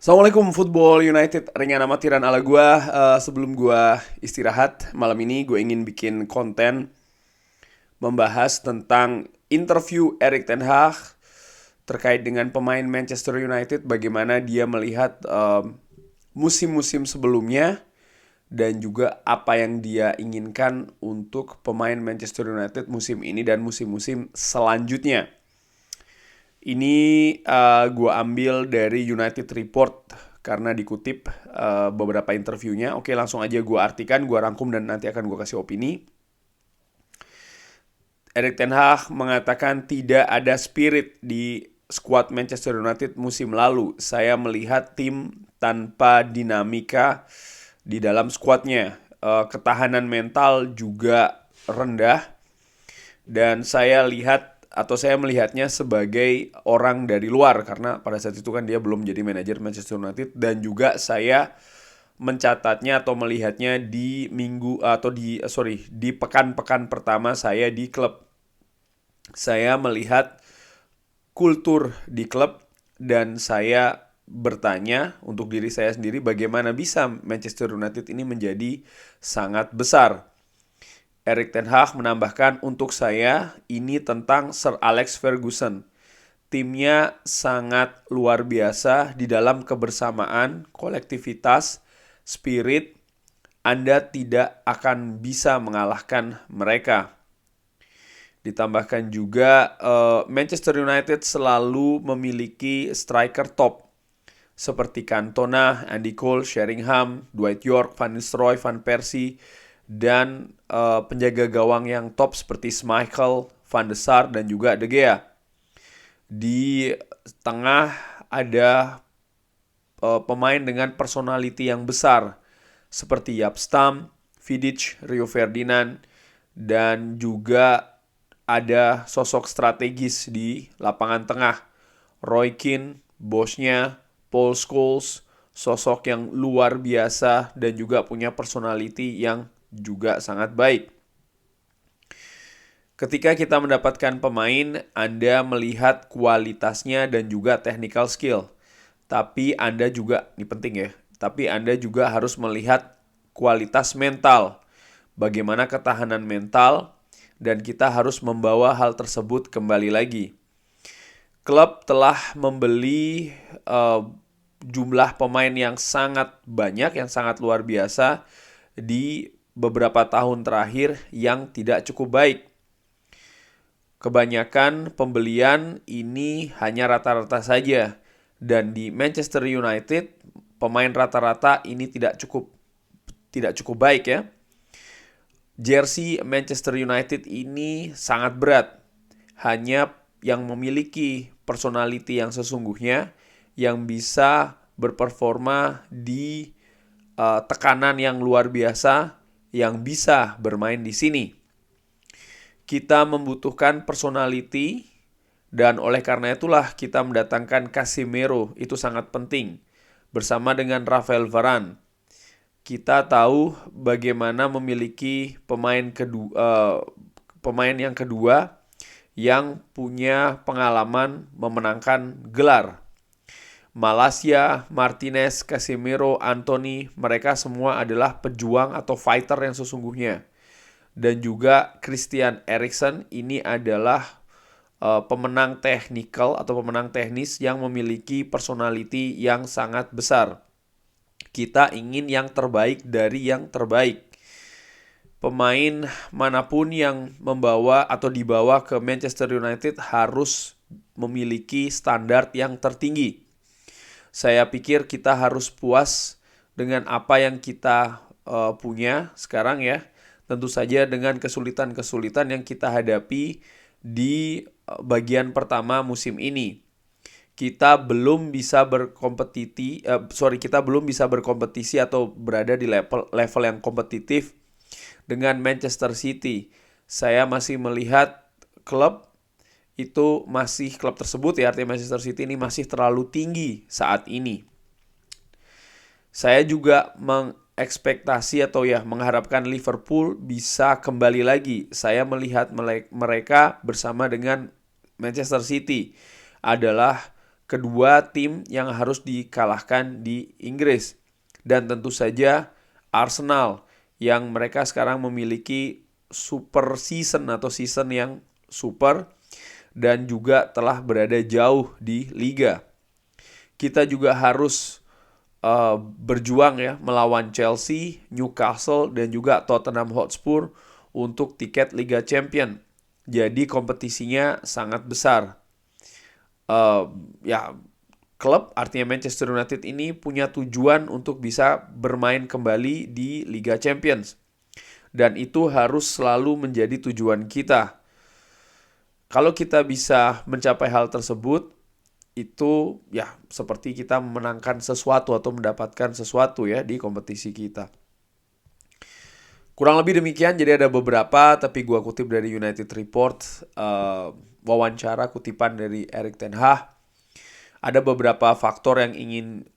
Assalamualaikum Football United, ringan amatiran ala gua. Sebelum gua istirahat malam ini, gue ingin bikin konten membahas tentang interview Erik ten Hag terkait dengan pemain Manchester United, bagaimana dia melihat musim-musim sebelumnya dan juga apa yang dia inginkan untuk pemain Manchester United musim ini dan musim-musim selanjutnya. Ini gue ambil dari United Report karena dikutip beberapa interviewnya. Oke, langsung aja gue artikan, gue rangkum dan nanti akan gue kasih opini. Erik ten Hag mengatakan tidak ada spirit di skuad Manchester United musim lalu. Saya melihat tim tanpa dinamika di dalam skuadnya. Ketahanan mental juga rendah dan saya melihatnya sebagai orang dari luar karena pada saat itu kan dia belum jadi manajer Manchester United, dan juga saya mencatatnya atau melihatnya di pekan-pekan pertama saya di klub. Saya melihat kultur di klub dan saya bertanya untuk diri saya sendiri bagaimana bisa Manchester United ini menjadi sangat besar. Erik ten Hag menambahkan, untuk saya ini tentang Sir Alex Ferguson. Timnya sangat luar biasa di dalam kebersamaan, kolektivitas, spirit. Anda tidak akan bisa mengalahkan mereka. Ditambahkan juga Manchester United selalu memiliki striker top seperti Cantona, Andy Cole, Sheringham, Dwight York, Van Nistelrooy, Van Persie, dan penjaga gawang yang top seperti Schmeichel, Van de Sar, dan juga De Gea. Di tengah ada pemain dengan personality yang besar seperti Jaap Stam, Vidic, Rio Ferdinand, dan juga ada sosok strategis di lapangan tengah, Roy Keane, bosnya, Paul Scholes, sosok yang luar biasa dan juga punya personality yang juga sangat baik. Ketika kita mendapatkan pemain, Anda melihat kualitasnya dan juga technical skill. Tapi Anda juga, ini penting ya, tapi Anda juga harus melihat kualitas mental. Bagaimana ketahanan mental, dan kita harus membawa hal tersebut kembali lagi. Klub telah membeli jumlah pemain yang sangat banyak, yang sangat luar biasa di beberapa tahun terakhir yang tidak cukup baik. Kebanyakan pembelian ini hanya rata-rata saja, dan di Manchester United pemain rata-rata ini tidak cukup baik ya. Jersey Manchester United ini sangat berat. Hanya yang memiliki personality yang sesungguhnya yang bisa berperforma di tekanan yang luar biasa, yang bisa bermain di sini. Kita membutuhkan personality, dan oleh karena itulah kita mendatangkan Casemiro, itu sangat penting, bersama dengan Rafael Varane. Kita tahu bagaimana memiliki pemain yang kedua yang punya pengalaman memenangkan gelar. Malaysia, Martinez, Casemiro, Anthony, mereka semua adalah pejuang atau fighter yang sesungguhnya. Dan juga Christian Eriksen ini adalah pemenang technical atau pemenang teknis yang memiliki personality yang sangat besar. Kita ingin yang terbaik dari yang terbaik. Pemain manapun yang membawa atau dibawa ke Manchester United harus memiliki standar yang tertinggi. Saya pikir kita harus puas dengan apa yang kita punya sekarang ya. Tentu saja dengan kesulitan-kesulitan yang kita hadapi di bagian pertama musim ini. Kita belum bisa berkompetisi atau berada di level yang kompetitif dengan Manchester City. Saya masih melihat klub tersebut ya, artinya Manchester City ini masih terlalu tinggi saat ini. Saya juga mengekspektasi atau ya mengharapkan Liverpool bisa kembali lagi. Saya melihat mereka bersama dengan Manchester City adalah kedua tim yang harus dikalahkan di Inggris. Dan tentu saja Arsenal yang mereka sekarang memiliki super season atau season yang super dan juga telah berada jauh di liga. Kita juga harus berjuang ya melawan Chelsea, Newcastle dan juga Tottenham Hotspur untuk tiket Liga Champion. Jadi kompetisinya sangat besar. Ya klub artinya Manchester United ini punya tujuan untuk bisa bermain kembali di Liga Champions. Dan itu harus selalu menjadi tujuan kita. Kalau kita bisa mencapai hal tersebut, itu ya seperti kita memenangkan sesuatu atau mendapatkan sesuatu ya di kompetisi kita. Kurang lebih demikian, jadi ada beberapa, tapi gua kutip dari United Report, wawancara kutipan dari Erik ten Hag. Ada beberapa faktor yang ingin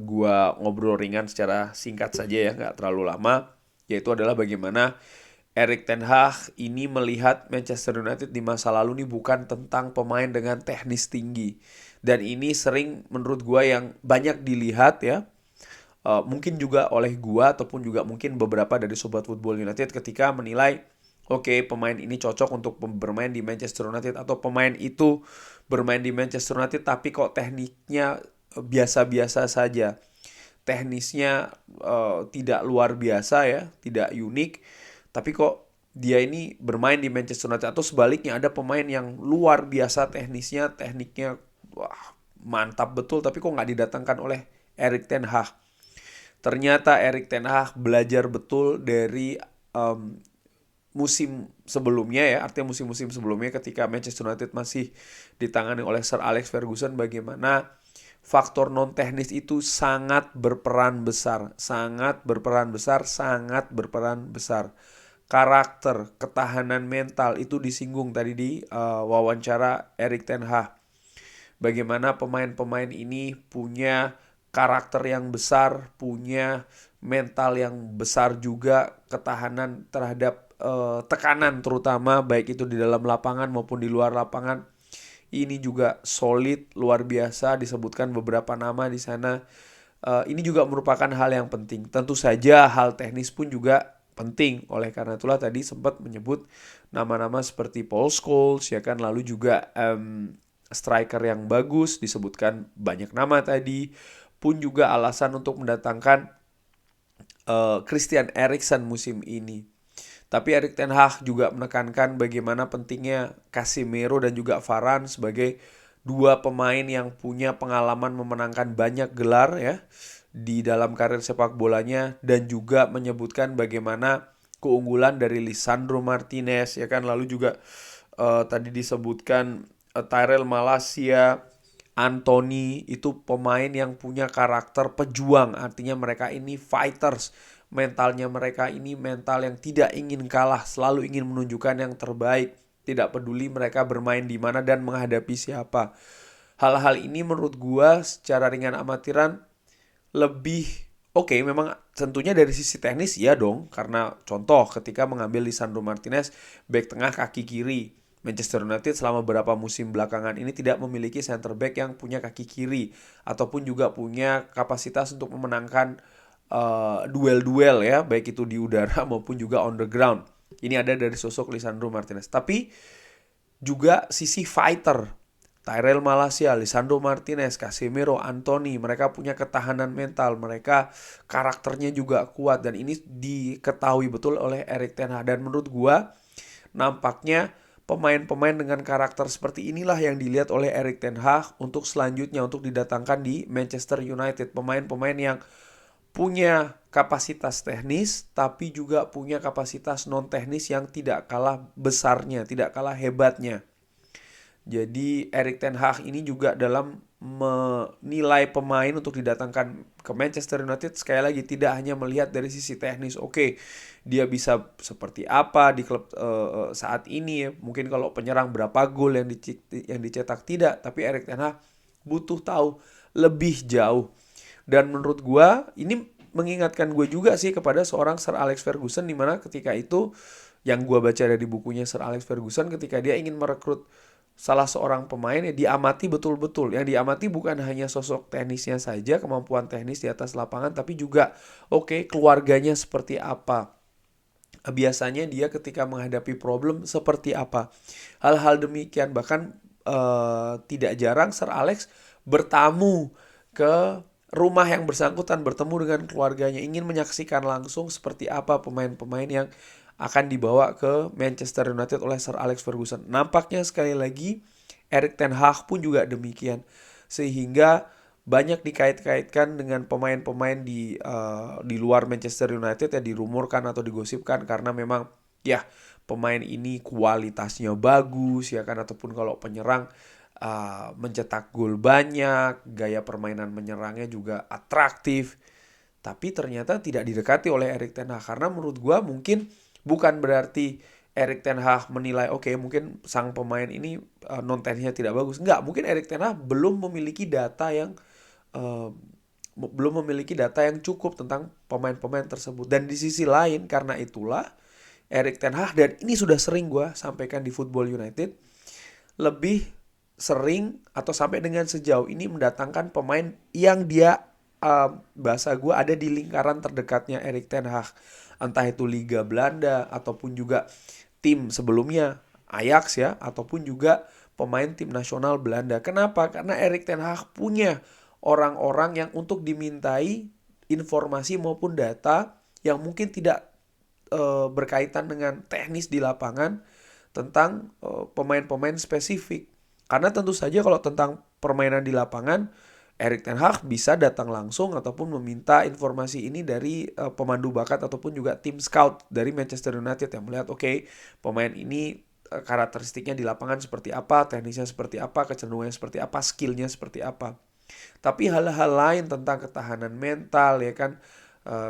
gua ngobrol ringan secara singkat saja ya, nggak terlalu lama. Yaitu adalah bagaimana Erik ten Hag ini melihat Manchester United di masa lalu ini bukan tentang pemain dengan teknis tinggi. Dan ini sering menurut gua yang banyak dilihat ya. Mungkin juga oleh gua ataupun juga mungkin beberapa dari Sobat Football United ketika menilai oke, pemain ini cocok untuk bermain di Manchester United atau pemain itu bermain di Manchester United tapi kok tekniknya biasa-biasa saja. Teknisnya tidak luar biasa ya, tidak unik, tapi kok dia ini bermain di Manchester United atau sebaliknya ada pemain yang luar biasa tekniknya wah, mantap betul tapi kok nggak didatangkan oleh Erik ten Hag. Ternyata Erik ten Hag belajar betul dari musim sebelumnya ya, artinya musim-musim sebelumnya ketika Manchester United masih ditangani oleh Sir Alex Ferguson, bagaimana faktor non teknis itu sangat berperan besar. Karakter, ketahanan mental itu disinggung tadi di wawancara Erik ten Hag. Bagaimana pemain-pemain ini punya karakter yang besar, punya mental yang besar juga, ketahanan terhadap tekanan terutama baik itu di dalam lapangan maupun di luar lapangan. Ini juga solid, luar biasa, disebutkan beberapa nama di sana. Ini juga merupakan hal yang penting. Tentu saja hal teknis pun juga penting. Oleh karena itulah tadi sempat menyebut nama-nama seperti Paul Scholes, ya kan, lalu juga striker yang bagus, disebutkan banyak nama tadi, pun juga alasan untuk mendatangkan Christian Eriksen musim ini. Tapi Erik ten Hag juga menekankan bagaimana pentingnya Casemiro dan juga Varane sebagai dua pemain yang punya pengalaman memenangkan banyak gelar ya di dalam karir sepak bolanya, dan juga menyebutkan bagaimana keunggulan dari Lisandro Martinez ya kan, lalu juga tadi disebutkan Tyrell Malacia, Anthony, itu pemain yang punya karakter pejuang, artinya mereka ini fighters. Mentalnya mereka ini mental yang tidak ingin kalah, selalu ingin menunjukkan yang terbaik, tidak peduli mereka bermain di mana dan menghadapi siapa. Hal-hal ini menurut gua secara ringan amatiran lebih oke, memang tentunya dari sisi teknis ya dong, karena contoh ketika mengambil Lisandro Martinez back tengah kaki kiri, Manchester United selama beberapa musim belakangan ini tidak memiliki center back yang punya kaki kiri ataupun juga punya kapasitas untuk memenangkan duel-duel ya, baik itu di udara maupun juga on the ground. Ini ada dari sosok Lisandro Martinez. Tapi juga sisi fighter, Tyrell Malacia, Lisandro Martinez, Casemiro, Anthony, mereka punya ketahanan mental, mereka karakternya juga kuat, dan ini diketahui betul oleh Erik ten Hag. Dan menurut gua nampaknya pemain-pemain dengan karakter seperti inilah yang dilihat oleh Erik ten Hag untuk selanjutnya untuk didatangkan di Manchester United. Pemain-pemain yang punya kapasitas teknis tapi juga punya kapasitas non teknis yang tidak kalah besarnya, tidak kalah hebatnya. Jadi Erik ten Hag ini juga dalam menilai pemain untuk didatangkan ke Manchester United, sekali lagi tidak hanya melihat dari sisi teknis. Oke, dia bisa seperti apa di klub saat ini ya. Mungkin kalau penyerang berapa gol yang dicetak, tidak, tapi Erik ten Hag butuh tahu lebih jauh. Dan menurut gue ini mengingatkan gue juga sih kepada seorang Sir Alex Ferguson, dimana ketika itu yang gue baca dari bukunya Sir Alex Ferguson, ketika dia ingin merekrut salah seorang pemain yang diamati betul-betul. Yang diamati bukan hanya sosok teknisnya saja, kemampuan teknis di atas lapangan, tapi juga keluarganya seperti apa. Biasanya dia ketika menghadapi problem seperti apa. Hal-hal demikian bahkan tidak jarang Sir Alex bertamu ke rumah yang bersangkutan, bertemu dengan keluarganya, ingin menyaksikan langsung seperti apa pemain-pemain yang akan dibawa ke Manchester United oleh Sir Alex Ferguson. Nampaknya sekali lagi Erik ten Hag pun juga demikian. Sehingga banyak dikait-kaitkan dengan pemain-pemain di luar Manchester United ya, dirumorkan atau digosipkan karena memang ya pemain ini kualitasnya bagus ya kan, ataupun kalau penyerang mencetak gol banyak, gaya permainan menyerangnya juga atraktif. Tapi ternyata tidak didekati oleh Erik ten Hag karena menurut gua mungkin bukan berarti Erik ten Hag menilai mungkin sang pemain ini non teknisnya tidak bagus. Enggak, mungkin Erik ten Hag belum memiliki data yang eh, cukup tentang pemain-pemain tersebut. Dan di sisi lain karena itulah Erik ten Hag, dan ini sudah sering gue sampaikan di Football United, lebih sering atau sampai dengan sejauh ini mendatangkan pemain yang dia bahasa gue ada di lingkaran terdekatnya Erik ten Hag. Entah itu Liga Belanda ataupun juga tim sebelumnya Ajax ya, ataupun juga pemain tim nasional Belanda. Kenapa? Karena Erik ten Hag punya orang-orang yang untuk dimintai informasi maupun data yang mungkin tidak berkaitan dengan teknis di lapangan tentang pemain-pemain spesifik. Karena tentu saja kalau tentang permainan di lapangan, Erik ten Hag bisa datang langsung ataupun meminta informasi ini dari pemandu bakat ataupun juga tim scout dari Manchester United yang melihat pemain ini karakteristiknya di lapangan seperti apa, teknisnya seperti apa, kecenderungannya seperti apa, skillnya seperti apa. Tapi hal-hal lain tentang ketahanan mental ya kan,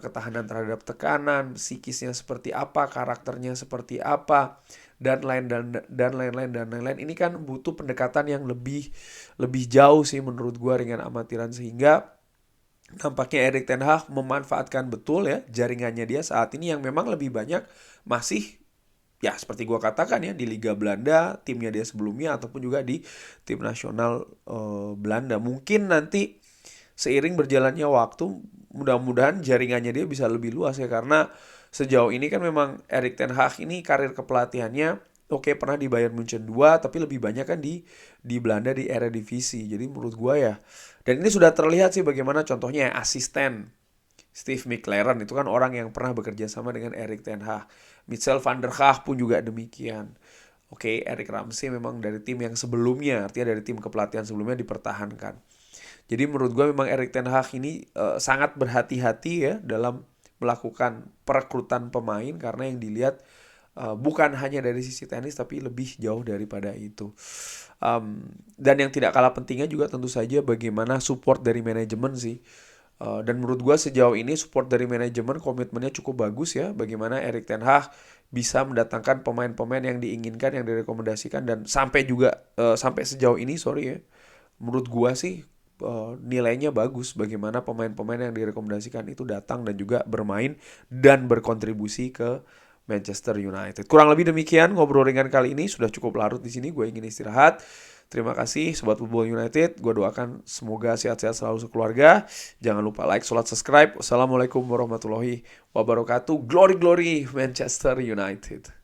ketahanan terhadap tekanan, psikisnya seperti apa, karakternya seperti apa, dan lain-lain. Ini kan butuh pendekatan yang lebih jauh sih menurut gua dengan amatiran, sehingga nampaknya Erik ten Hag memanfaatkan betul ya jaringannya dia saat ini yang memang lebih banyak masih ya seperti gua katakan ya di Liga Belanda, timnya dia sebelumnya, ataupun juga di tim nasional Belanda. Mungkin nanti seiring berjalannya waktu mudah-mudahan jaringannya dia bisa lebih luas ya, karena sejauh ini kan memang Erik ten Hag ini karir kepelatihannya pernah di Bayern Munchen 2 tapi lebih banyak kan di Belanda di Eredivisie. Jadi menurut gua ya, dan ini sudah terlihat sih bagaimana contohnya asisten Steve McLaren itu kan orang yang pernah bekerja sama dengan Erik ten Hag. Michel van der Gaag pun juga demikian. Erik Ramsey memang dari tim yang sebelumnya, artinya dari tim kepelatihan sebelumnya dipertahankan. Jadi menurut gue memang Erik ten Hag ini sangat berhati-hati ya dalam melakukan perekrutan pemain, karena yang dilihat bukan hanya dari sisi teknis tapi lebih jauh daripada itu. Dan yang tidak kalah pentingnya juga tentu saja bagaimana support dari manajemen sih. Dan menurut gue sejauh ini support dari manajemen komitmennya cukup bagus ya. Bagaimana Erik ten Hag bisa mendatangkan pemain-pemain yang diinginkan, yang direkomendasikan, dan sampai sejauh ini menurut gue sih nilainya bagus. Bagaimana pemain-pemain yang direkomendasikan itu datang dan juga bermain dan berkontribusi ke Manchester United. Kurang lebih demikian ngobrol ringan kali ini, sudah cukup larut di sini. Gue ingin istirahat. Terima kasih Sobat Football United. Gue doakan semoga sehat-sehat selalu sekeluarga. Jangan lupa like, subscribe. Wassalamualaikum warahmatullahi wabarakatuh. Glory, glory Manchester United.